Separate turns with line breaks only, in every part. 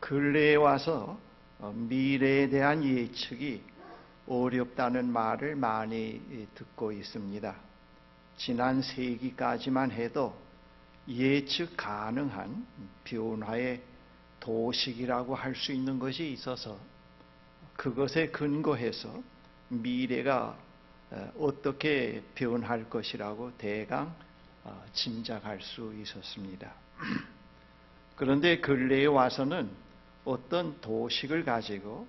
근래에 와서 미래에 대한 예측이 어렵다는 말을 많이 듣고 있습니다. 지난 세기까지만 해도 예측 가능한 변화의 도식이라고 할 수 있는 것이 있어서 그것에 근거해서 미래가 어떻게 변할 것이라고 대강 짐작할 수 있었습니다. 그런데 근래에 와서는 어떤 도식을 가지고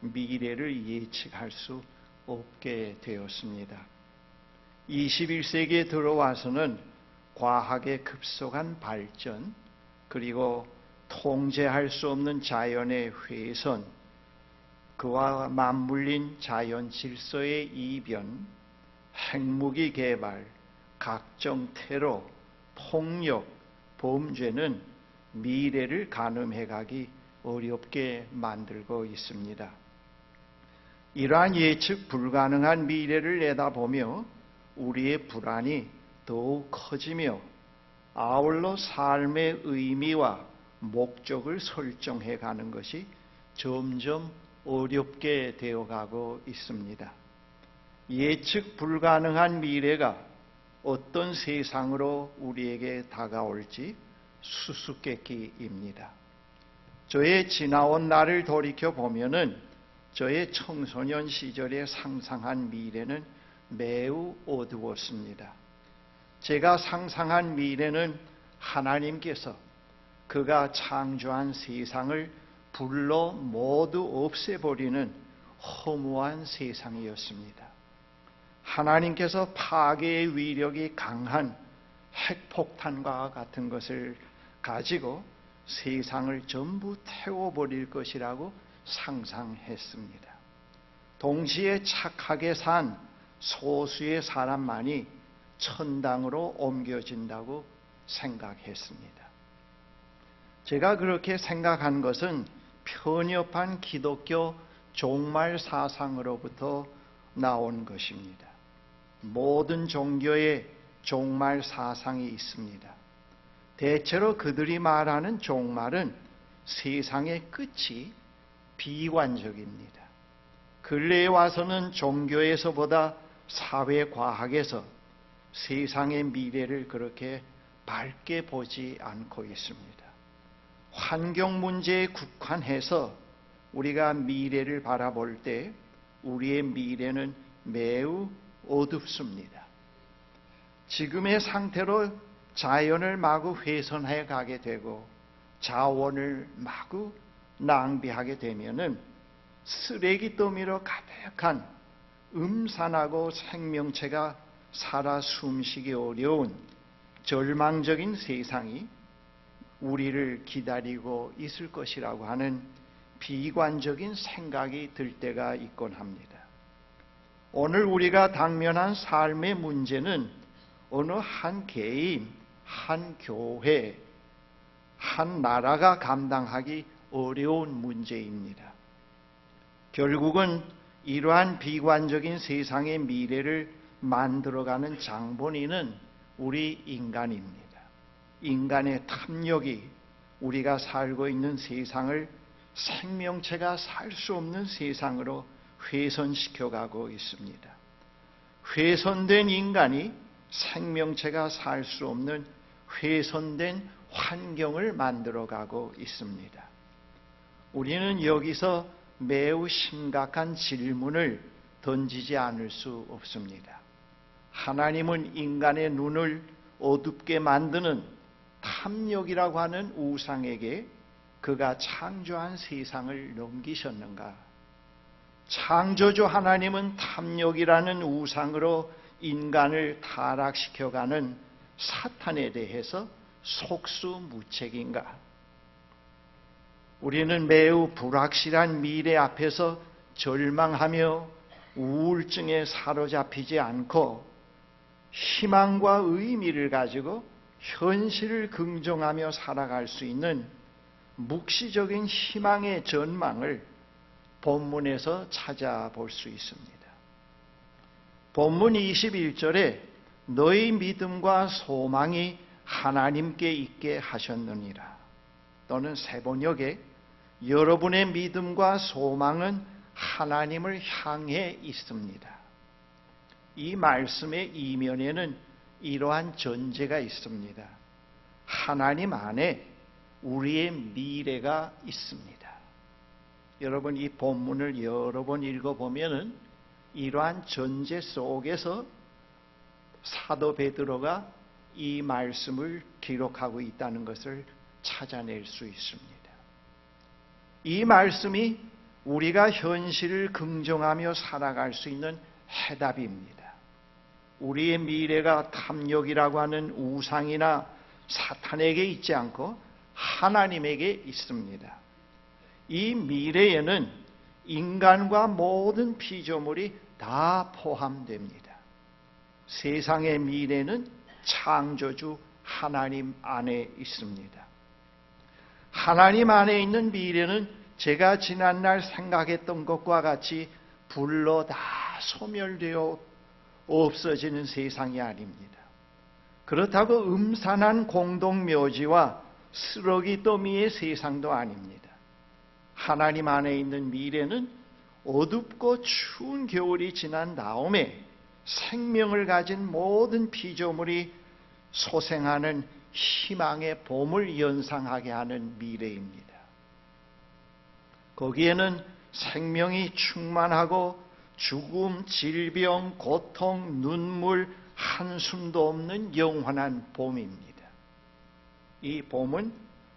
미래를 예측할 수 없게 되었습니다. 21세기에 들어와서는 과학의 급속한 발전, 그리고 통제할 수 없는 자연의 훼손, 그와 맞물린 자연 질서의 이변, 핵무기 개발, 각종 테러, 폭력, 범죄는 미래를 가늠해 가기 어렵게 만들고 있습니다. 이러한 예측 불가능한 미래를 내다보며 우리의 불안이 더욱 커지며 아울러 삶의 의미와 목적을 설정해 가는 것이 점점 어렵게 되어가고 있습니다. 예측 불가능한 미래가 어떤 세상으로 우리에게 다가올지 수수께끼입니다. 저의 지나온 날을 돌이켜보면은 저의 청소년 시절에 상상한 미래는 매우 어두웠습니다. 제가 상상한 미래는 하나님께서 그가 창조한 세상을 불로 모두 없애버리는 허무한 세상이었습니다. 하나님께서 파괴의 위력이 강한 핵폭탄과 같은 것을 가지고 세상을 전부 태워버릴 것이라고 상상했습니다. 동시에 착하게 산 소수의 사람만이 천당으로 옮겨진다고 생각했습니다. 제가 그렇게 생각한 것은 편협한 기독교 종말 사상으로부터 나온 것입니다. 모든 종교에 종말 사상이 있습니다. 대체로 그들이 말하는 종말은 세상의 끝이 비관적입니다. 근래에 와서는 종교에서보다 사회과학에서 세상의 미래를 그렇게 밝게 보지 않고 있습니다. 환경 문제에 국한해서 우리가 미래를 바라볼 때 우리의 미래는 매우 어둡습니다. 지금의 상태로 자연을 마구 훼손해 가게 되고 자원을 마구 낭비하게 되면은 쓰레기 더미로 가득한 음산하고 생명체가 살아 숨쉬기 어려운 절망적인 세상이 우리를 기다리고 있을 것이라고 하는 비관적인 생각이 들 때가 있곤 합니다. 오늘 우리가 당면한 삶의 문제는 어느 한 개인, 한 교회, 한 나라가 감당하기 어려운 문제입니다. 결국은 이러한 비관적인 세상의 미래를 만들어가는 장본인은 우리 인간입니다. 인간의 탐욕이 우리가 살고 있는 세상을 생명체가 살 수 없는 세상으로 훼손시켜가고 있습니다. 훼손된 인간이 생명체가 살 수 없는 훼손된 환경을 만들어가고 있습니다. 우리는 여기서 매우 심각한 질문을 던지지 않을 수 없습니다. 하나님은 인간의 눈을 어둡게 만드는 탐욕이라고 하는 우상에게 그가 창조한 세상을 넘기셨는가? 창조주 하나님은 탐욕이라는 우상으로 인간을 타락시켜가는 사탄에 대해서 속수무책인가? 우리는 매우 불확실한 미래 앞에서 절망하며 우울증에 사로잡히지 않고 희망과 의미를 가지고 현실을 긍정하며 살아갈 수 있는 묵시적인 희망의 전망을 본문에서 찾아볼 수 있습니다. 본문 21절에 너희 믿음과 소망이 하나님께 있게 하셨느니라, 또는 세번역에 여러분의 믿음과 소망은 하나님을 향해 있습니다. 이 말씀의 이면에는 이러한 전제가 있습니다. 하나님 안에 우리의 미래가 있습니다. 여러분, 이 본문을 여러 번 읽어보면은 이러한 전제 속에서 사도 베드로가 이 말씀을 기록하고 있다는 것을 찾아낼 수 있습니다. 이 말씀이 우리가 현실을 긍정하며 살아갈 수 있는 해답입니다. 우리의 미래가 탐욕이라고 하는 우상이나 사탄에게 있지 않고 하나님에게 있습니다. 이 미래에는 인간과 모든 피조물이 다 포함됩니다. 세상의 미래는 창조주 하나님 안에 있습니다. 하나님 안에 있는 미래는 제가 지난날 생각했던 것과 같이 불로 다 소멸되어 없어지는 세상이 아닙니다. 그렇다고 음산한 공동묘지와 쓰러기 더미의 세상도 아닙니다. 하나님 안에 있는 미래는 어둡고 추운 겨울이 지난 다음에 생명을 가진 모든 피조물이 소생하는 희망의 봄을 연상하게 하는 미래입니다. 거기에는 생명이 충만하고 죽음, 질병, 고통, 눈물, 한숨도 없는 영원한 봄입니다. 이 봄은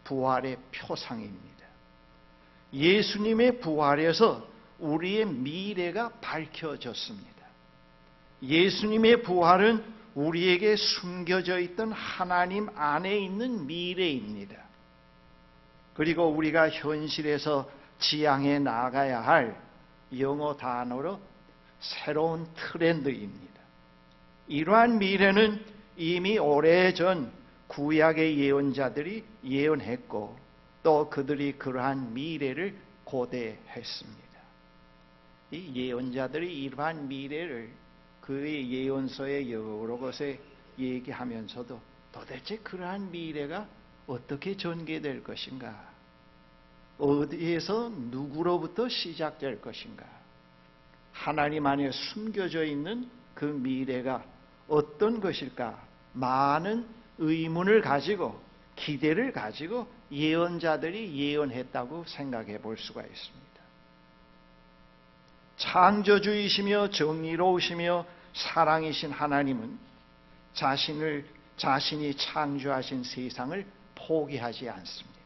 부활의 표상입니다. 예수님의 부활에서 우리의 미래가 밝혀졌습니다. 예수님의 부활은 우리에게 숨겨져 있던 하나님 안에 있는 미래입니다. 그리고 우리가 현실에서 지향해 나가야 할 영어 단어로 새로운 트렌드입니다. 이러한 미래는 이미 오래전 구약의 예언자들이 예언했고 또 그들이 그러한 미래를 고대했습니다. 이 예언자들이 이러한 미래를 그의 예언서의 여러 곳에 얘기하면서도 도대체 그러한 미래가 어떻게 전개될 것인가? 어디에서 누구로부터 시작될 것인가? 하나님 안에 숨겨져 있는 그 미래가 어떤 것일까? 많은 의문을 가지고 기대를 가지고 예언자들이 예언했다고 생각해 볼 수가 있습니다. 창조주이시며 정의로우시며 사랑이신 하나님은 자신이 창조하신 세상을 포기하지 않습니다.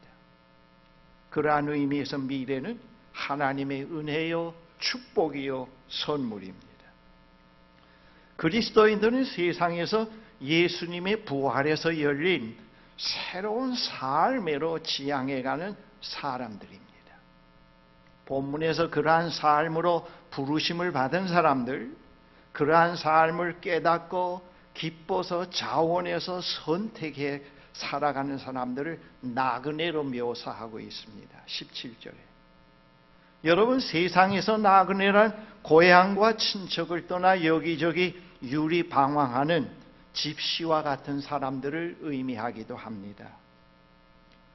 그러한 의미에서 미래는 하나님의 은혜요, 축복이요, 선물입니다. 그리스도인들은 세상에서 예수님의 부활에서 열린 새로운 삶으로 지향해가는 사람들입니다. 본문에서 그러한 삶으로 부르심을 받은 사람들, 그러한 삶을 깨닫고 기뻐서 자원해서 선택해 살아가는 사람들을 나그네로 묘사하고 있습니다. 17절에. 여러분, 세상에서 나그네란 고향과 친척을 떠나 여기저기 유리방황하는 집시와 같은 사람들을 의미하기도 합니다.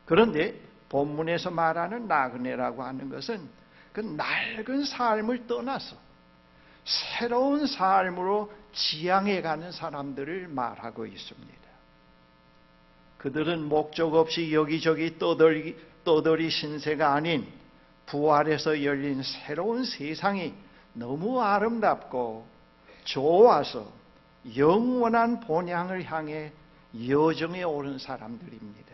그런데 본문에서 말하는 나그네라고 하는 것은 그 낡은 삶을 떠나서 새로운 삶으로 지향해가는 사람들을 말하고 있습니다. 그들은 목적 없이 여기저기 떠돌이 신세가 아닌 부활에서 열린 새로운 세상이 너무 아름답고 좋아서 영원한 본향을 향해 여정에 오른 사람들입니다.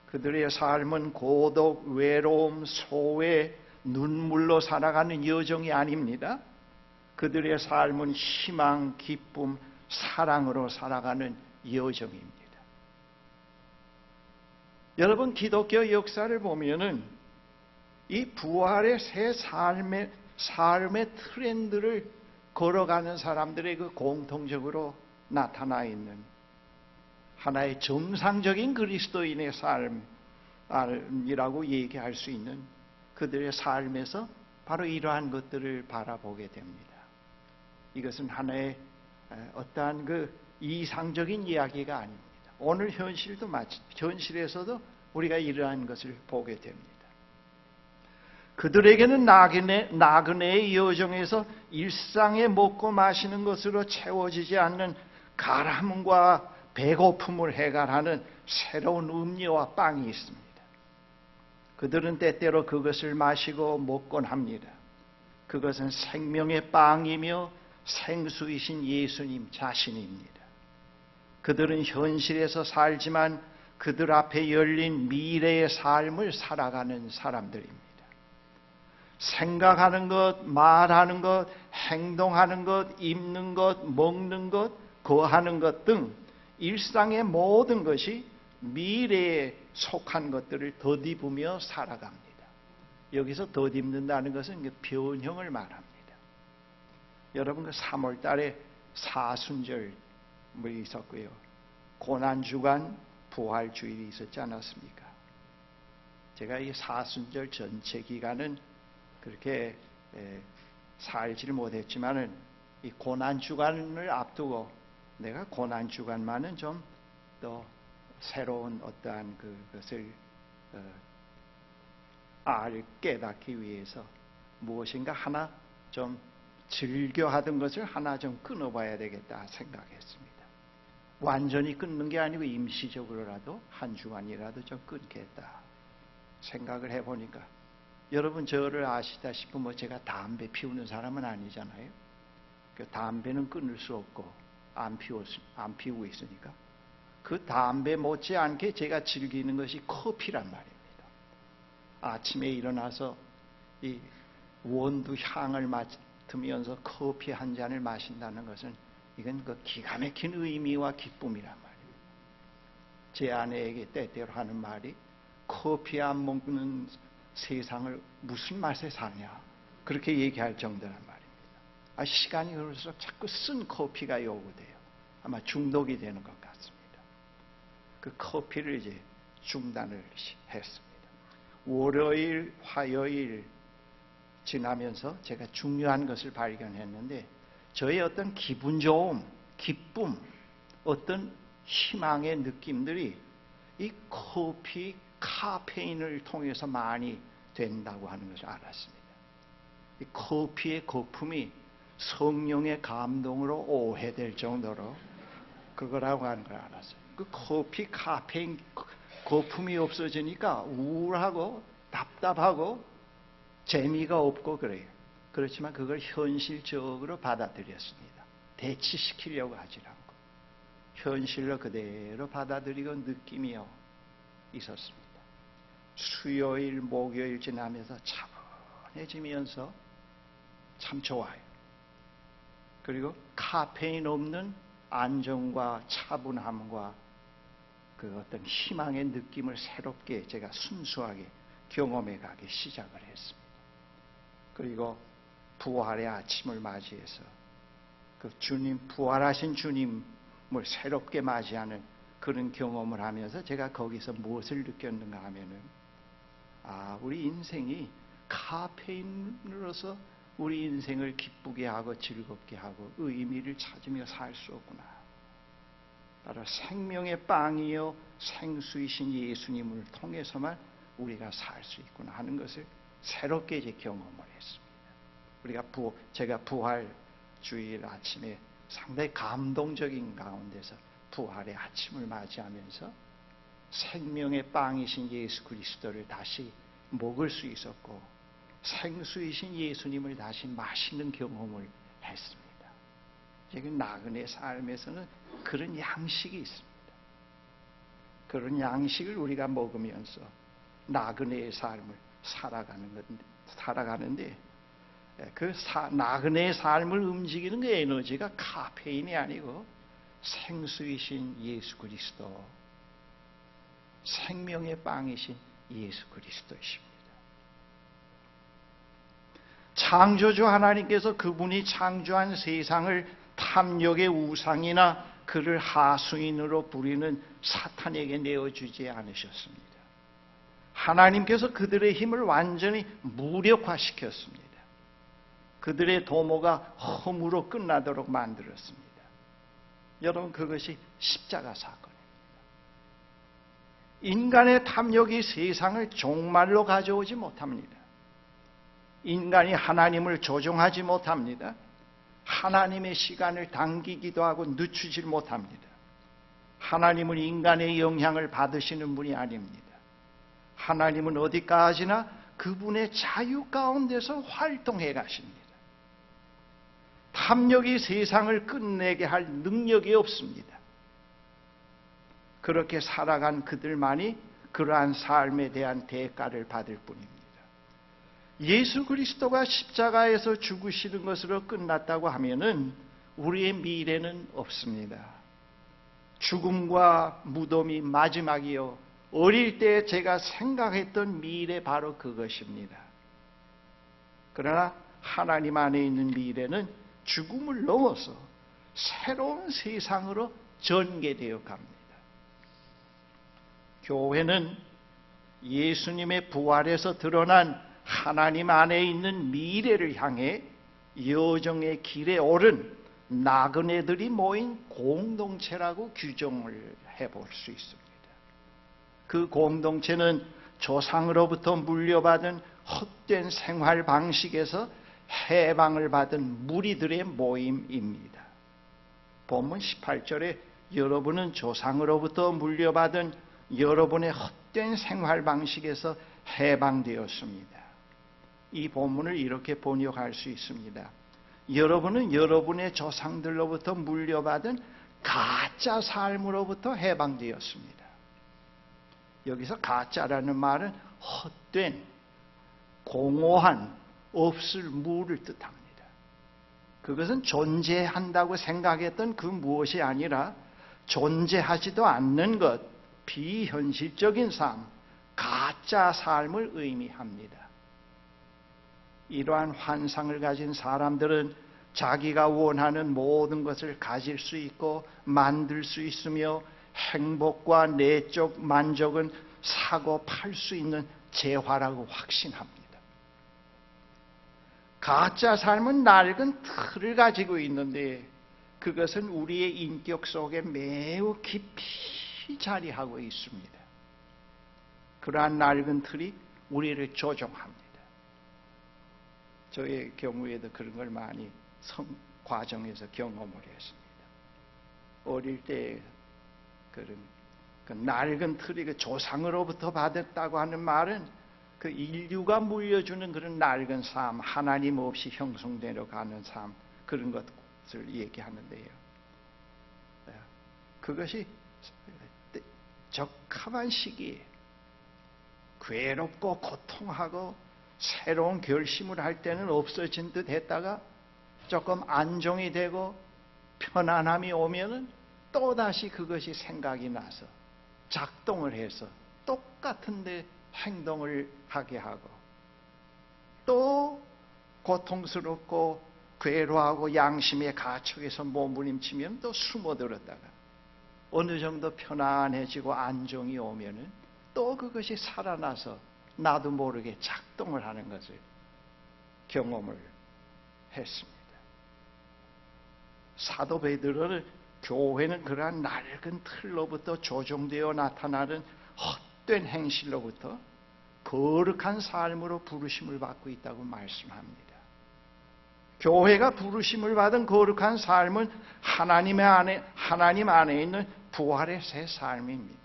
그들의 삶은 고독, 외로움, 소외, 눈물로 살아가는 여정이 아닙니다. 그들의 삶은 희망, 기쁨, 사랑으로 살아가는 여정입니다. 여러분, 기독교 역사를 보면은 이 부활의 새 삶의 트렌드를 걸어가는 사람들의 그 공통적으로 나타나 있는 하나의 정상적인 그리스도인의 삶이라고 얘기할 수 있는 그들의 삶에서 바로 이러한 것들을 바라보게 됩니다. 이것은 하나의 어떠한 그 이상적인 이야기가 아닙니다. 오늘 현실도 현실에서도 우리가 이러한 것을 보게 됩니다. 그들에게는 나그네의 여정에서 일상에 먹고 마시는 것으로 채워지지 않는 가람과 배고픔을 해결하는 새로운 음료와 빵이 있습니다. 그들은 때때로 그것을 마시고 먹곤 합니다. 그것은 생명의 빵이며 생수이신 예수님 자신입니다. 그들은 현실에서 살지만 그들 앞에 열린 미래의 삶을 살아가는 사람들입니다. 생각하는 것, 말하는 것, 행동하는 것, 입는 것, 먹는 것, 거하는 것 등 일상의 모든 것이 미래에 속한 것들을 덧입으며 살아갑니다. 여기서 덧입는다는 것은 변형을 말합니다. 여러분, 그 3월 달에 사순절이 있었고요. 고난주간 부활주일이 있었지 않았습니까? 제가 이 사순절 전체 기간은 그렇게 살지를 못했지만은 이 고난주간을 앞두고 내가 고난주간만은 좀 더 새로운 어떠한 그것을 깨닫기 위해서 무엇인가 하나 좀 즐겨 하던 것을 하나 좀 끊어봐야 되겠다 생각했습니다. 완전히 끊는 게 아니고 임시적으로라도 한 주간이라도 좀 끊겠다 생각을 해보니까, 여러분 저를 아시다시피 제가 담배 피우는 사람은 아니잖아요. 그 담배는 끊을 수 없고 안 피우고 있으니까 그 담배 못지않게 제가 즐기는 것이 커피란 말입니다. 아침에 일어나서 이 원두 향을 맡으면서 커피 한 잔을 마신다는 것은 이건 그 기가 막힌 의미와 기쁨이란 말입니다. 제 아내에게 때때로 하는 말이 커피 안 먹는 세상을 무슨 맛에 사냐 그렇게 얘기할 정도란 말입니다. 시간이 흐를수록 자꾸 쓴 커피가 요구돼요. 아마 중독이 되는 것 같습니다. 그 커피를 이제 중단을 했습니다. 월요일, 화요일 지나면서 제가 중요한 것을 발견했는데, 저의 어떤 기분 좋음, 기쁨, 어떤 희망의 느낌들이 이 커피, 카페인을 통해서 많이 된다고 하는 것을 알았습니다. 이 커피의 거품이 성령의 감동으로 오해될 정도로 그거라고 하는 걸 알았어요. 그 커피, 카페인 거품이 없어지니까 우울하고 답답하고 재미가 없고 그래요. 그렇지만 그걸 현실적으로 받아들였습니다. 대치시키려고 하지 않고 현실로 그대로 받아들이고 느낌이요 있었습니다. 수요일, 목요일 지나면서 차분해지면서 참 좋아요. 그리고 카페인 없는 안정과 차분함과 그 어떤 희망의 느낌을 새롭게 제가 순수하게 경험해 가기 시작을 했습니다. 그리고 부활의 아침을 맞이해서 그 주님, 부활하신 주님을 새롭게 맞이하는 그런 경험을 하면서 제가 거기서 무엇을 느꼈는가 하면은, 우리 인생이 카페인으로서 우리 인생을 기쁘게 하고 즐겁게 하고 의미를 찾으며 살 수 없구나. 바로 생명의 빵이요 생수이신 예수님을 통해서만 우리가 살 수 있구나 하는 것을 새롭게 이제 경험을 했습니다. 제가 부활주일 아침에 상당히 감동적인 가운데서 부활의 아침을 맞이하면서 생명의 빵이신 예수 그리스도를 다시 먹을 수 있었고 생수이신 예수님을 다시 마시는 경험을 했습니다. 지금 나그네 삶에서는 그런 양식이 있습니다. 그런 양식을 우리가 먹으면서 나그네의 삶을 살아가는데 그 나그네의 삶을 움직이는 그 에너지가 카페인이 아니고 생수이신 예수 그리스도, 생명의 빵이신 예수 그리스도이십니다. 창조주 하나님께서 그분이 창조한 세상을 탐욕의 우상이나 그를 하수인으로 부리는 사탄에게 내어주지 않으셨습니다. 하나님께서 그들의 힘을 완전히 무력화시켰습니다. 그들의 도모가 허무로 끝나도록 만들었습니다. 여러분, 그것이 십자가 사건입니다. 인간의 탐욕이 세상을 종말로 가져오지 못합니다. 인간이 하나님을 조종하지 못합니다. 하나님의 시간을 당기기도 하고 늦추질 못합니다. 하나님은 인간의 영향을 받으시는 분이 아닙니다. 하나님은 어디까지나 그분의 자유 가운데서 활동해 가십니다. 탐욕이 세상을 끝내게 할 능력이 없습니다. 그렇게 살아간 그들만이 그러한 삶에 대한 대가를 받을 뿐입니다. 예수 그리스도가 십자가에서 죽으시는 것으로 끝났다고 하면은 우리의 미래는 없습니다. 죽음과 무덤이 마지막이요. 어릴 때 제가 생각했던 미래 바로 그것입니다. 그러나 하나님 안에 있는 미래는 죽음을 넘어서 새로운 세상으로 전개되어 갑니다. 교회는 예수님의 부활에서 드러난 하나님 안에 있는 미래를 향해 여정의 길에 오른 나그네들이 모인 공동체라고 규정을 해볼 수 있습니다. 그 공동체는 조상으로부터 물려받은 헛된 생활 방식에서 해방을 받은 무리들의 모임입니다. 본문 18절에 여러분은 조상으로부터 물려받은 여러분의 헛된 생활 방식에서 해방되었습니다. 이 본문을 이렇게 번역할 수 있습니다. 여러분은 여러분의 조상들로부터 물려받은 가짜 삶으로부터 해방되었습니다. 여기서 가짜라는 말은 헛된, 공허한, 없을 무를 뜻합니다. 그것은 존재한다고 생각했던 그 무엇이 아니라 존재하지도 않는 것, 비현실적인 삶, 가짜 삶을 의미합니다. 이러한 환상을 가진 사람들은 자기가 원하는 모든 것을 가질 수 있고 만들 수 있으며 행복과 내적 만족은 사고 팔 수 있는 재화라고 확신합니다. 가짜 삶은 낡은 틀을 가지고 있는데 그것은 우리의 인격 속에 매우 깊이 자리하고 있습니다. 그러한 낡은 틀이 우리를 조종합니다. 저의 경우에도 그런 걸 많이 과정에서 경험을 했습니다. 어릴 때 그런 그 낡은 틀이 그 조상으로부터 받았다고 하는 말은 그 인류가 물려주는 그런 낡은 삶, 하나님 없이 형성되어 가는 삶, 그런 것을 얘기하는데요. 그것이 적합한 시기에 괴롭고 고통하고 새로운 결심을 할 때는 없어진 듯 했다가 조금 안정이 되고 편안함이 오면은 또다시 그것이 생각이 나서 작동을 해서 똑같은 데 행동을 하게 하고 또 고통스럽고 괴로워하고 양심의 가축에서 몸부림치면 또 숨어들었다가 어느 정도 편안해지고 안정이 오면은 또 그것이 살아나서 나도 모르게 작동을 하는 것을 경험을 했습니다. 사도 베드로는 교회는 그러한 낡은 틀로부터 조종되어 나타나는 헛된 행실로부터 거룩한 삶으로 부르심을 받고 있다고 말씀합니다. 교회가 부르심을 받은 거룩한 삶은 하나님 안에 있는 부활의 새 삶입니다.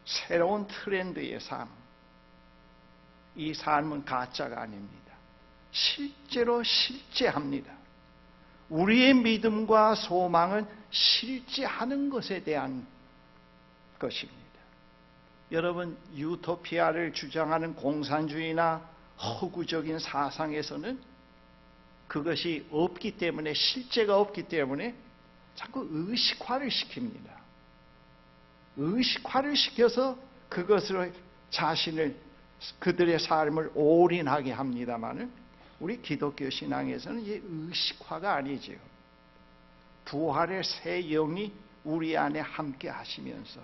새로운 트렌드의 삶. 이 삶은 가짜가 아닙니다. 실제로 실제합니다. 우리의 믿음과 소망은 실제하는 것에 대한 것입니다. 여러분, 유토피아를 주장하는 공산주의나 허구적인 사상에서는 그것이 없기 때문에, 실제가 없기 때문에 자꾸 의식화를 시킵니다. 의식화를 시켜서 그것으로 그들의 삶을 올인하게 합니다마는 우리 기독교 신앙에서는 이게 의식화가 아니죠. 부활의 새 영이 우리 안에 함께 하시면서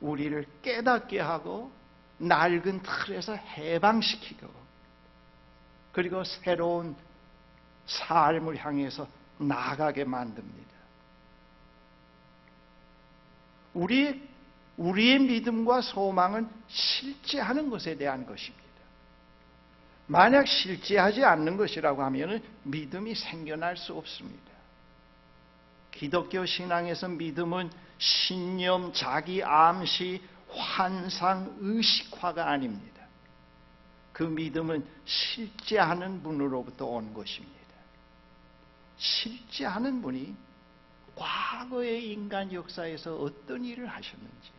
우리를 깨닫게 하고 낡은 틀에서 해방시키고 그리고 새로운 삶을 향해서 나아가게 만듭니다. 우리의 믿음과 소망은 실제하는 것에 대한 것입니다. 만약 실제하지 않는 것이라고 하면 믿음이 생겨날 수 없습니다. 기독교 신앙에서 믿음은 신념, 자기 암시, 환상, 의식화가 아닙니다. 그 믿음은 실제하는 분으로부터 온 것입니다. 실제하는 분이 과거의 인간 역사에서 어떤 일을 하셨는지,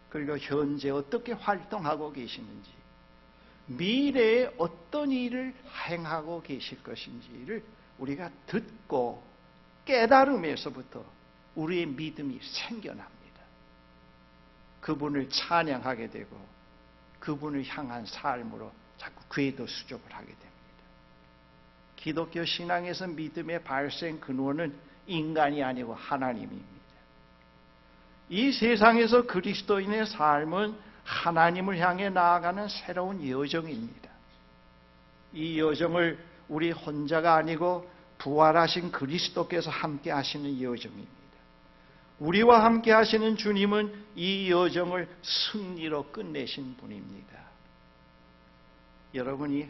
그리고 현재 어떻게 활동하고 계시는지, 미래에 어떤 일을 행하고 계실 것인지를 우리가 듣고 깨달음에서부터 우리의 믿음이 생겨납니다. 그분을 찬양하게 되고 그분을 향한 삶으로 자꾸 궤도수족을 하게 됩니다. 기독교 신앙에서 믿음의 발생 근원은 인간이 아니고 하나님입니다. 이 세상에서 그리스도인의 삶은 하나님을 향해 나아가는 새로운 여정입니다. 이 여정을 우리 혼자가 아니고 부활하신 그리스도께서 함께 하시는 여정입니다. 우리와 함께 하시는 주님은 이 여정을 승리로 끝내신 분입니다. 여러분이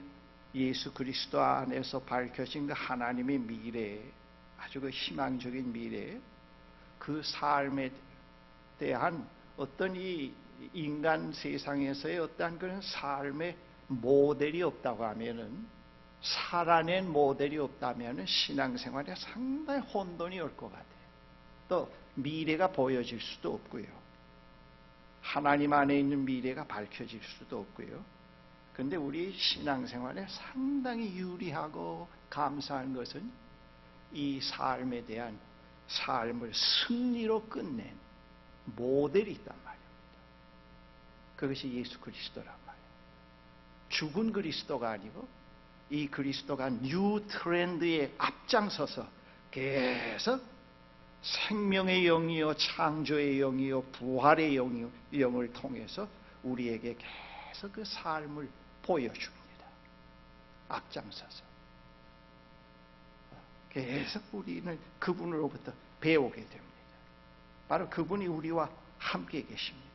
예수 그리스도 안에서 밝혀진 그 하나님의 미래, 아주 그 희망적인 미래, 그 삶에 대한 어떤 이 인간 세상에서의 어떠한 그런 삶의 모델이 없다고 하면은, 살아낸 모델이 없다면 신앙생활에 상당히 혼돈이 올 것 같아요. 또 미래가 보여질 수도 없고요. 하나님 안에 있는 미래가 밝혀질 수도 없고요. 그런데 우리 신앙생활에 상당히 유리하고 감사한 것은 이 삶에 대한 삶을 승리로 끝낸 모델이 있단 말입니다. 그것이 예수 그리스도란 말이에요. 죽은 그리스도가 아니고 이 그리스도가 뉴 트렌드에 앞장서서 계속 생명의 영이요, 창조의 영이요, 부활의 영을 통해서 우리에게 계속 그 삶을 보여줍니다. 앞장서서 계속 우리는 그분으로부터 배우게 됩니다. 바로 그분이 우리와 함께 계십니다.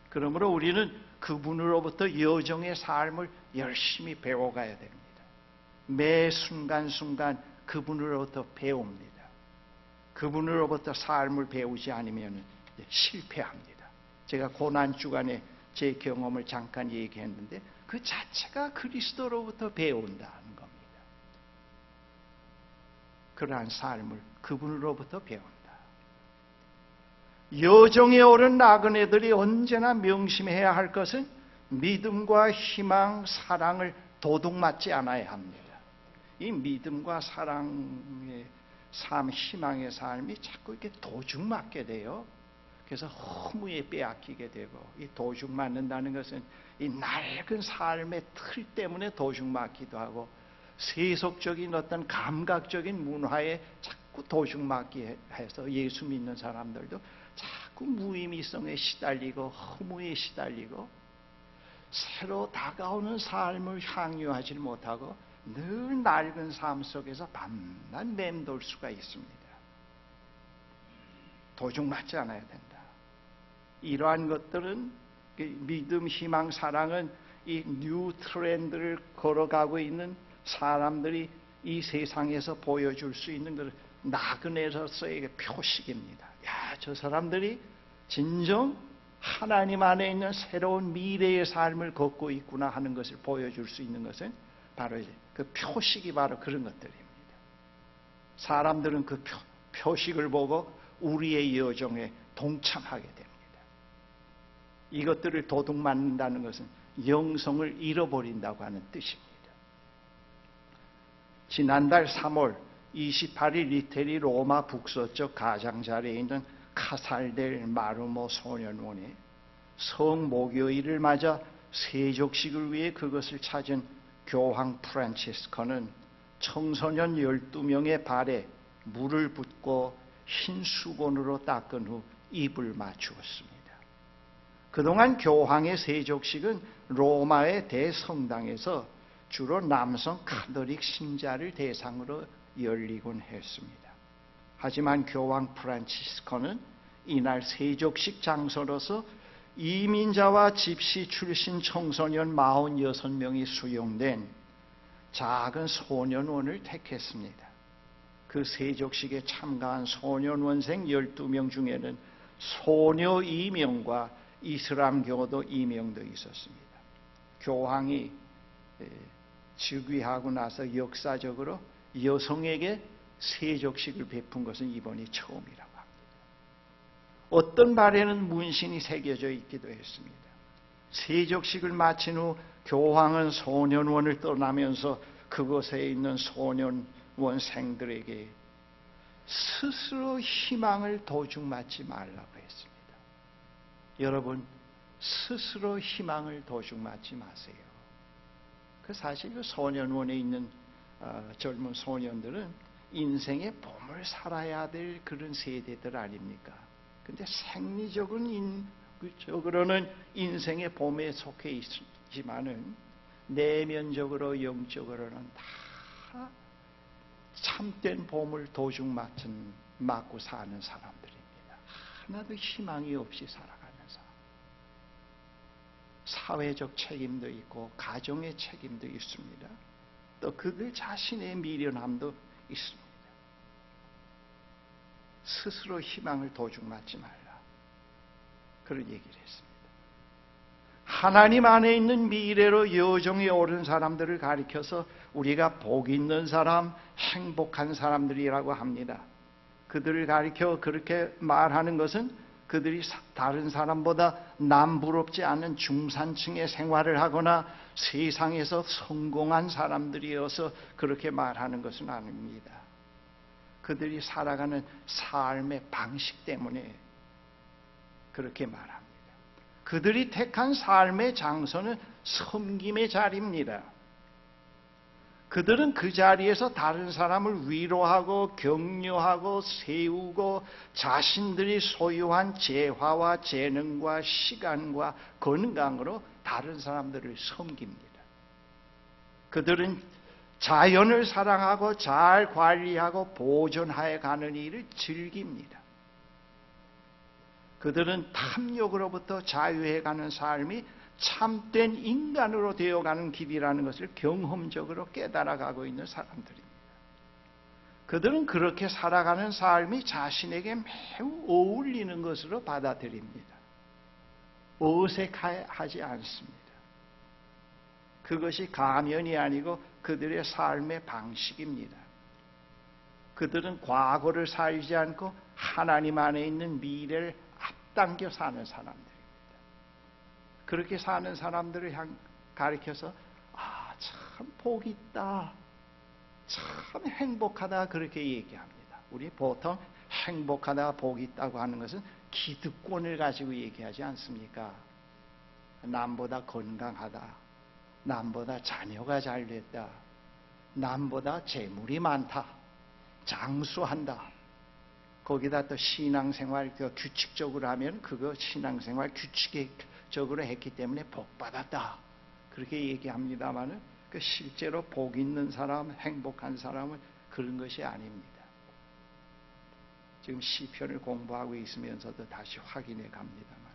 그러므로 우리는 그분으로부터 여정의 삶을 열심히 배워가야 됩니다. 매 순간순간 그분으로부터 배웁니다. 그분으로부터 삶을 배우지 않으면 실패합니다. 제가 고난주간에 제 경험을 잠깐 얘기했는데 그 자체가 그리스도로부터 배운다는 겁니다. 그러한 삶을 그분으로부터 배운다. 여정에 오른 나그네들이 언제나 명심해야 할 것은 믿음과 희망, 사랑을 도둑맞지 않아야 합니다. 이 믿음과 사랑의 삶, 희망의 삶이 자꾸 이렇게 도둑맞게 돼요. 그래서 허무에 빼앗기게 되고, 이 도둑맞는다는 것은 이 낡은 삶의 틀 때문에 도둑맞기도 하고, 세속적인 어떤 감각적인 문화에 자꾸 도둑맞게 해서 예수 믿는 사람들도 자꾸 무의미성에 시달리고 허무에 시달리고 새로 다가오는 삶을 향유하지 못하고 늘 낡은 삶 속에서 밤낮 맴돌 수가 있습니다. 도둑맞지 않아야 된다. 이러한 것들은 믿음, 희망, 사랑은 이 뉴 트렌드를 걸어가고 있는 사람들이 이 세상에서 보여줄 수 있는 그 나그네로서의 표식입니다. 야, 저 사람들이 진정 하나님 안에 있는 새로운 미래의 삶을 걷고 있구나 하는 것을 보여줄 수 있는 것은 바로 그 표식이 바로 그런 것들입니다. 사람들은 그 표식을 보고 우리의 여정에 동참하게 됩니다. 이것들을 도둑맞는다는 것은 영성을 잃어버린다고 하는 뜻입니다. 지난달 3월 28일 이태리 로마 북서쪽 가장자리에 있는 카살델 마르모 소년원에 성목요일을 맞아 세족식을 위해 그것을 찾은 교황 프란치스코는 청소년 12명의 발에 물을 붓고 흰 수건으로 닦은 후 입을 맞추었습니다. 그동안 교황의 세족식은 로마의 대성당에서 주로 남성 카톨릭 신자를 대상으로 열리곤 했습니다. 하지만 교황 프란치스코는 이날 세족식 장소로서 이민자와 집시 출신 청소년 46명이 수용된 작은 소년원을 택했습니다. 그 세족식에 참가한 소년원생 12명 중에는 소녀 2명과 이슬람 교도 2명도 있었습니다. 교황이 즉위하고 나서 역사적으로 여성에게 세족식을 베푼 것은 이번이 처음이라고 합니다. 어떤 발에는 문신이 새겨져 있기도 했습니다. 세족식을 마친 후 교황은 소년원을 떠나면서 그곳에 있는 소년원생들에게 스스로 희망을 도중맞지 말라고 했습니다. 여러분, 스스로 희망을 도중맞지 마세요. 사실 그 소년원에 있는 젊은 소년들은 인생의 봄을 살아야 될 그런 세대들 아닙니까? 근데 생리적으로는 인생의 봄에 속해 있지만은 내면적으로 영적으로는 다 참된 봄을 도중 맞고 사는 사람들입니다. 하나도 희망이 없이 살아가는 사람. 사회적 책임도 있고 가정의 책임도 있습니다. 또 그들 자신의 미련함도 있습니다. 스스로 희망을 도중 맞지 말라. 그런 얘기를 했습니다. 하나님 안에 있는 미래로 여정에 오른 사람들을 가리켜서 우리가 복 있는 사람, 행복한 사람들이라고 합니다. 그들을 가리켜 그렇게 말하는 것은 그들이 다른 사람보다 남부럽지 않은 중산층의 생활을 하거나 세상에서 성공한 사람들이어서 그렇게 말하는 것은 아닙니다. 그들이 살아가는 삶의 방식 때문에 그렇게 말합니다. 그들이 택한 삶의 장소는 섬김의 자리입니다. 그들은 그 자리에서 다른 사람을 위로하고 격려하고 세우고 자신들이 소유한 재화와 재능과 시간과 건강으로 다른 사람들을 섬깁니다. 그들은 자연을 사랑하고 잘 관리하고 보존해 가는 일을 즐깁니다. 그들은 탐욕으로부터 자유해가는 삶이 참된 인간으로 되어가는 길이라는 것을 경험적으로 깨달아가고 있는 사람들입니다. 그들은 그렇게 살아가는 삶이 자신에게 매우 어울리는 것으로 받아들입니다. 어색하지 않습니다. 그것이 가면이 아니고 그들의 삶의 방식입니다. 그들은 과거를 살지 않고 하나님 안에 있는 미래를 앞당겨 사는 사람들입니다. 그렇게 사는 사람들을 가리켜서 참 복이 있다, 참 행복하다 그렇게 얘기합니다. 우리 보통 행복하다, 복이 있다고 하는 것은 기득권을 가지고 얘기하지 않습니까? 남보다 건강하다, 남보다 자녀가 잘 됐다, 남보다 재물이 많다, 장수한다. 거기다 또 신앙생활 규칙적으로 하면 그거 신앙생활 규칙적으로 했기 때문에 복받았다. 그렇게 얘기합니다만은 그 실제로 복 있는 사람, 행복한 사람은 그런 것이 아닙니다. 지금 시편을 공부하고 있으면서도 다시 확인해 갑니다만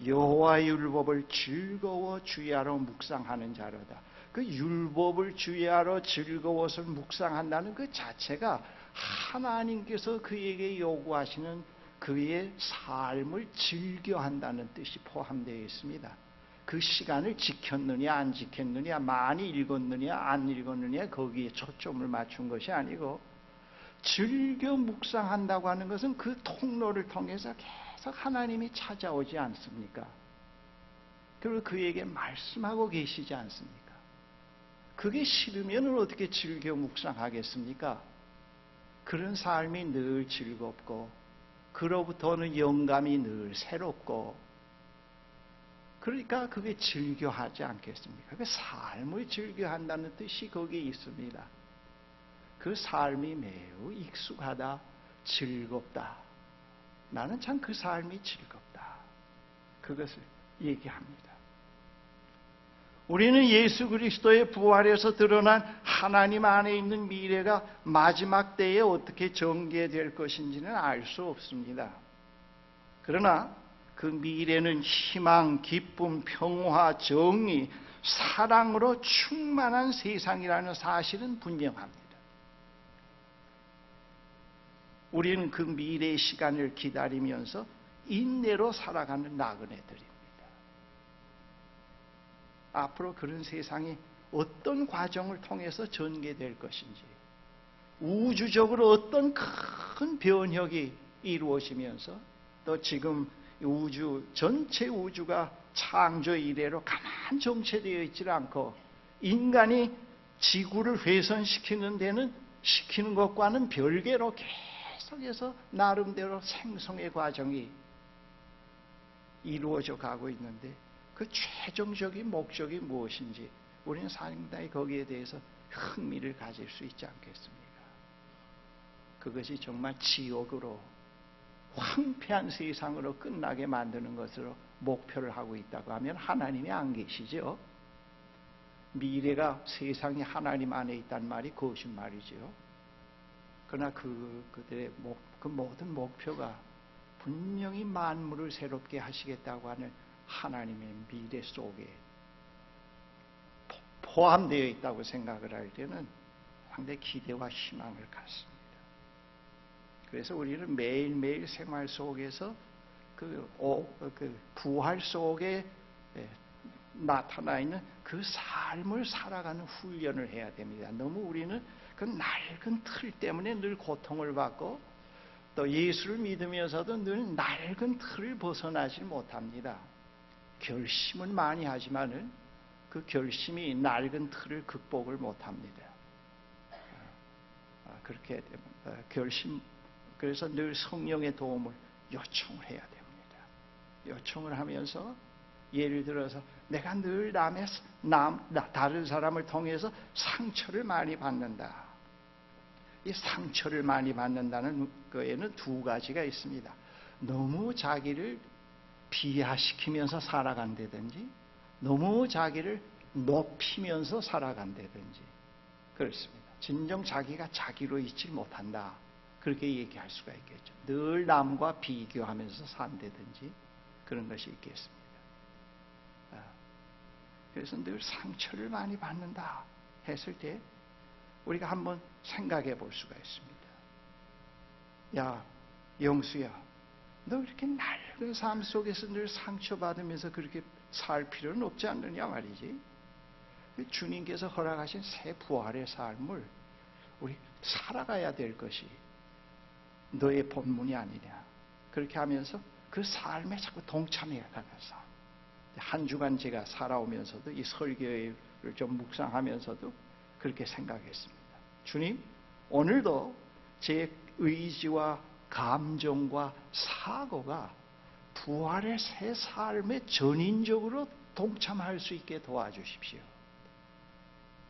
여호와의 율법을 즐거워 주야로 묵상하는 자로다. 그 율법을 주야로 즐거워서 묵상한다는 그 자체가 하나님께서 그에게 요구하시는 그의 삶을 즐겨한다는 뜻이 포함되어 있습니다. 그 시간을 지켰느냐 안 지켰느냐, 많이 읽었느냐 안 읽었느냐 거기에 초점을 맞춘 것이 아니고 즐겨 묵상한다고 하는 것은 그 통로를 통해서 계속 하나님이 찾아오지 않습니까? 그리고 그에게 말씀하고 계시지 않습니까? 그게 싫으면 어떻게 즐겨 묵상하겠습니까? 그런 삶이 늘 즐겁고 그로부터는 영감이 늘 새롭고 그러니까 그게 즐겨하지 않겠습니까? 그 삶을 즐겨한다는 뜻이 거기에 있습니다. 그 삶이 매우 익숙하다, 즐겁다. 나는 참 그 삶이 즐겁다. 그것을 얘기합니다. 우리는 예수 그리스도의 부활에서 드러난 하나님 안에 있는 미래가 마지막 때에 어떻게 전개될 것인지는 알 수 없습니다. 그러나 그 미래는 희망, 기쁨, 평화, 정의, 사랑으로 충만한 세상이라는 사실은 분명합니다. 우리는 그 미래의 시간을 기다리면서 인내로 살아가는 나그네들입니다. 앞으로 그런 세상이 어떤 과정을 통해서 전개될 것인지, 우주적으로 어떤 큰 변혁이 이루어지면서 또 지금 전체 우주가 창조 이래로 가만 정체되어 있지 않고 인간이 지구를 훼손시키는 데는 시키는 것과는 별개로 계속해서 나름대로 생성의 과정이 이루어져 가고 있는데, 그 최종적인 목적이 무엇인지 우리는 상당히 거기에 대해서 흥미를 가질 수 있지 않겠습니까? 그것이 정말 지옥으로, 황폐한 세상으로 끝나게 만드는 것으로 목표를 하고 있다고 하면 하나님이 안 계시죠. 미래가 세상이 하나님 안에 있다는 말이 거짓말이죠. 그러나 그들의 그 모든 목표가 분명히 만물을 새롭게 하시겠다고 하는 하나님의 미래 속에 포함되어 있다고 생각을 할 때는 상당히 기대와 희망을 갖습니다. 그래서 우리는 매일매일 생활 속에서 그 부활 속에 나타나 있는 그 삶을 살아가는 훈련을 해야 됩니다. 너무 우리는 그 낡은 틀 때문에 늘 고통을 받고, 또 예수를 믿으면서도 늘 낡은 틀을 벗어나지 못합니다. 결심은 많이 하지만은 그 결심이 낡은 틀을 극복을 못합니다. 그렇게 그래서 늘 성령의 도움을 요청을 해야 됩니다. 요청을 하면서, 예를 들어서 내가 늘 다른 사람을 통해서 상처를 많이 받는다. 이 상처를 많이 받는다는 거에는 두 가지가 있습니다. 너무 자기를 비하시키면서 살아간다든지, 너무 자기를 높이면서 살아간다든지, 그렇습니다. 진정 자기가 자기로 있지 못한다, 그렇게 얘기할 수가 있겠죠. 늘 남과 비교하면서 산다든지 그런 것이 있겠습니다. 그래서 늘 상처를 많이 받는다 했을 때 우리가 한번 생각해 볼 수가 있습니다. 야, 영수야, 너 이렇게 낡은 삶 속에서 늘 상처받으면서 그렇게 살 필요는 없지 않느냐 말이지. 주님께서 허락하신 새 부활의 삶을 우리 살아가야 될 것이 너의 본문이 아니냐. 그렇게 하면서 그 삶에 자꾸 동참해 가면서, 한 주간 제가 살아오면서도 이 설교를 좀 묵상하면서도 그렇게 생각했습니다. 주님, 오늘도 제 의지와 감정과 사고가 부활의 새 삶에 전인적으로 동참할 수 있게 도와주십시오.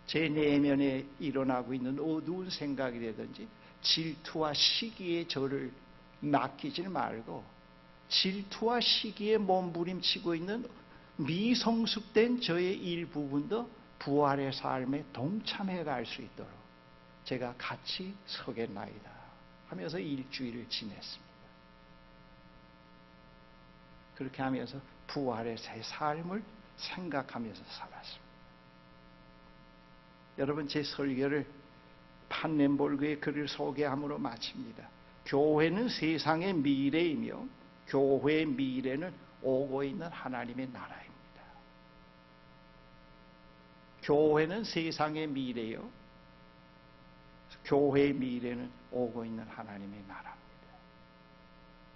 제 내면에 일어나고 있는 어두운 생각이라든지 질투와 시기에 저를 맡기지 말고, 질투와 시기에 몸부림치고 있는 미성숙된 저의 일부분도 부활의 삶에 동참해 갈 수 있도록 제가 같이 서겠나이다 하면서 일주일을 지냈습니다. 그렇게 하면서 부활의 새 삶을 생각하면서 살았습니다. 여러분, 제 설교를 판넨볼그의 글을 소개함으로 마칩니다. 교회는 세상의 미래이며 교회의 미래는 오고 있는 하나님의 나라입니다. 교회는 세상의 미래요, 교회의 미래는 오고 있는 하나님의 나라입니다.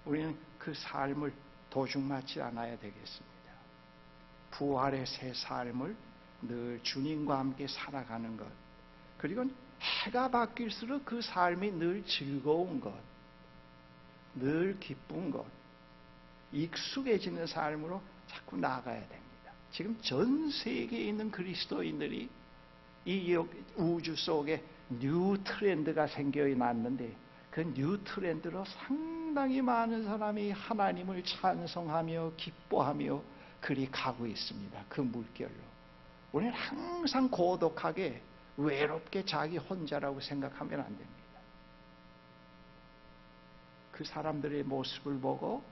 우리는 그 삶을 도중맞지 않아야 되겠습니다. 부활의 새 삶을 늘 주님과 함께 살아가는 것, 그리고 해가 바뀔수록 그 삶이 늘 즐거운 것, 늘 기쁜 것, 익숙해지는 삶으로 자꾸 나아가야 됩니다. 지금 전 세계에 있는 그리스도인들이 이 우주 속에 뉴 트렌드가 생겨났는데, 그 뉴 트렌드로 상당히 많은 사람이 하나님을 찬송하며 기뻐하며 그리 가고 있습니다. 그 물결로. 우리는 항상 고독하게 외롭게 자기 혼자라고 생각하면 안 됩니다. 그 사람들의 모습을 보고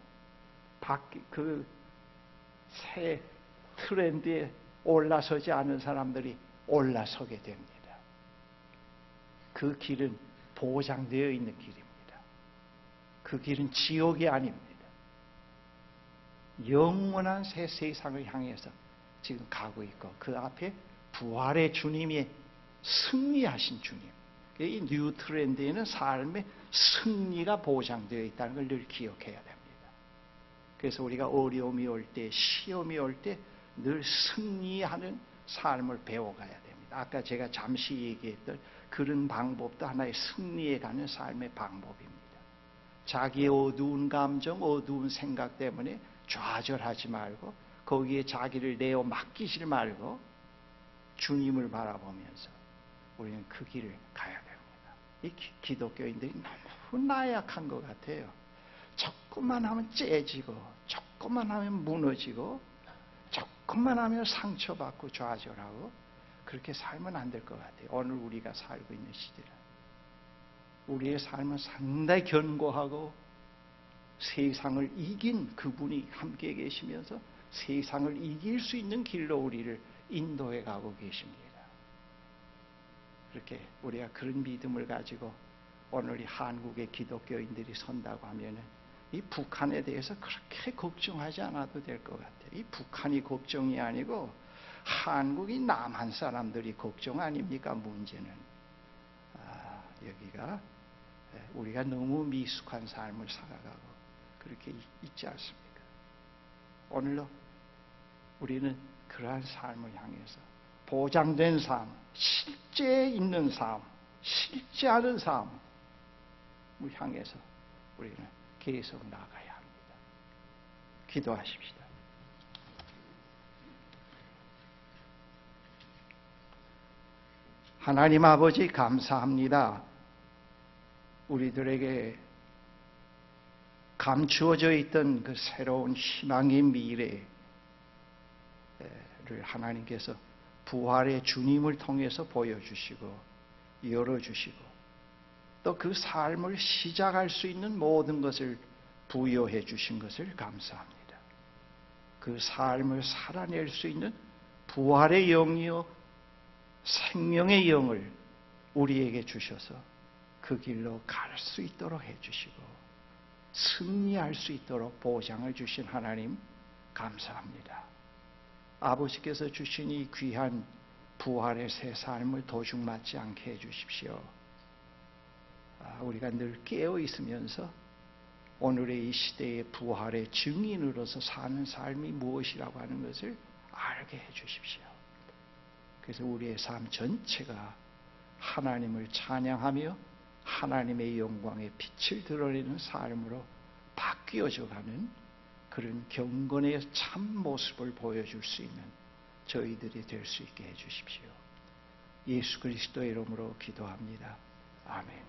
그 새 트렌드에 올라서지 않은 사람들이 올라서게 됩니다. 그 길은 보장되어 있는 길입니다. 그 길은 지옥이 아닙니다. 영원한 새 세상을 향해서 지금 가고 있고, 그 앞에 부활의 주님이 승리하신 주님, 이 뉴 트렌드에는 삶의 승리가 보장되어 있다는 걸 늘 기억해야 됩니다. 그래서 우리가 어려움이 올 때, 시험이 올 때 늘 승리하는 삶을 배워가야 됩니다. 아까 제가 잠시 얘기했던 그런 방법도 하나의 승리에 가는 삶의 방법입니다. 자기의 어두운 감정, 어두운 생각 때문에 좌절하지 말고, 거기에 자기를 내어 맡기지 말고 주님을 바라보면서 우리는 그 길을 가야 됩니다. 이 기독교인들이 너무 나약한 것 같아요. 조금만 하면 째지고, 조금만 하면 무너지고, 조금만 하면 상처받고 좌절하고, 그렇게 살면 안 될 것 같아요. 오늘 우리가 살고 있는 시대는 우리의 삶은 상당히 견고하고, 세상을 이긴 그분이 함께 계시면서 세상을 이길 수 있는 길로 우리를 인도해 가고 계십니다. 그렇게 우리가 그런 믿음을 가지고 오늘 이 한국의 기독교인들이 선다고 하면은 이 북한에 대해서 그렇게 걱정하지 않아도 될 것 같아요. 이 북한이 걱정이 아니고 한국이 남한 사람들이 걱정 아닙니까? 문제는 여기가 우리가 너무 미숙한 삶을 살아가고 그렇게 있지 않습니까? 오늘도 우리는 그러한 삶을 향해서 보장된 삶, 실제 있는 삶, 실제 하는 삶을 향해서 우리는 계속 나가야 합니다. 기도하십시다. 하나님 아버지, 감사합니다. 우리들에게 감추어져 있던 그 새로운 희망의 미래를 하나님께서 부활의 주님을 통해서 보여주시고 열어주시고, 또 그 삶을 시작할 수 있는 모든 것을 부여해 주신 것을 감사합니다. 그 삶을 살아낼 수 있는 부활의 영이요 생명의 영을 우리에게 주셔서 그 길로 갈 수 있도록 해주시고 승리할 수 있도록 보장을 주신 하나님 감사합니다. 아버지께서 주신 이 귀한 부활의 새 삶을 도중맞지 않게 해주십시오. 우리가 늘 깨어 있으면서 오늘의 이 시대의 부활의 증인으로서 사는 삶이 무엇이라고 하는 것을 알게 해주십시오. 그래서 우리의 삶 전체가 하나님을 찬양하며 하나님의 영광의 빛을 드러내는 삶으로 바뀌어져가는 그런 경건의 참 모습을 보여줄 수 있는 저희들이 될 수 있게 해주십시오. 예수 그리스도의 이름으로 기도합니다. 아멘.